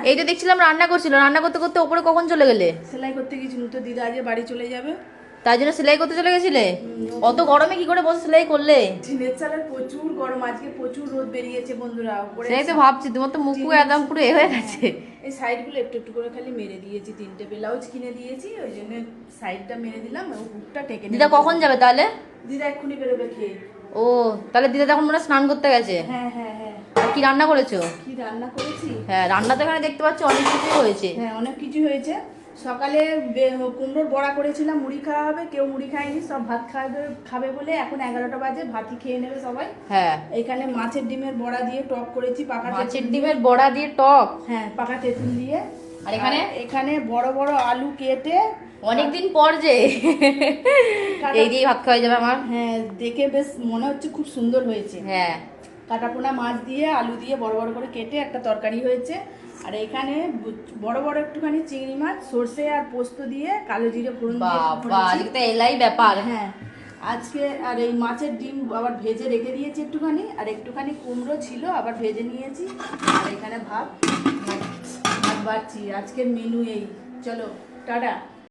এই তো দেখছিলাম রান্না করছিল, রান্না করতে করতে ওপরে কখন চলে গেলে? সেলাই করতে গেছিলাম তো, দিদা আজকে বাড়ি চলে যাবে, তাই জন্য সেলাই করতে চলে গেছিলে? অত গরমে কি করে বসে সেলাই করলে? টিনের চালের প্রচুর গরম, আজকে প্রচুর রোদ বেরিয়েছে বন্ধুরা। সেটাই তো ভাবছি, তোমার তো মুখ একদম পুরো এ হয়ে গেছে। এই সাইডগুলো একটু একটু করে খালি মেরে দিয়েছি, 3টে ব্লাউজ কিনে দিয়েছি, ওই জন্য সাইডটা মেরে দিলাম, হুকটা টেকে। দিদা কখন যাবে তাহলে? দিদা এক্ষুনি বেরোবে খেয়ে। ও তাহলে দিদা তখন মনে হয় স্নান করতে গেছে। হ্যাঁ হ্যাঁ হ্যাঁ। আর কি রান্না করেছো? কি রান্না করেছি? হ্যাঁ রান্না তো এখানে দেখতে পাচ্ছি অনেক কিছু হয়েছে। হ্যাঁ অনেক কিছু হয়েছে। সকালে কুমড়োর বড়া করেছিলাম, মুড়ি খাওয়া হবে, কেউ মুড়ি খায়নি, সব ভাত খাবে বলে এখন 11টা বাজে, ভাতই খেয়ে নেবে সবাই। হ্যাঁ এখানে মাছের ডিমের বড়া দিয়ে টক করেছি, পাকা মাছের ডিমের বড়া দিয়ে টক। হ্যাঁ পাকা তেঁতুল দিয়ে। আর এখানে এখানে বড় বড় আলু কেটে, অনেকদিন পর যে এই দিয়ে ভাত খাওয়া যাবে আমার। হ্যাঁ দেখে বেশ মনে হচ্ছে খুব সুন্দর হয়েছে। হ্যাঁ কাটাপোনা মাছ দিয়ে আলু দিয়ে বড় বড় করে কেটে একটা তরকারি হয়েছে। আর এখানে বড় বড় একটুখানি চিংড়ি মাছ সর্ষে আর পোস্ত দিয়ে কালো জিরে ফোড়ন দিয়ে বাবা আজকে তো এলাই ব্যাপার। হ্যাঁ আজকে। আর এই মাছের ডিম আবার ভেজে রেখে দিয়েছি একটুখানি, আর একটুখানি কুমড়ো ছিল আবার ভেজে নিয়েছি। আর এখানে ভাত ভাত বাড়ছি। আজকের মেনু এই। চলো টাটা।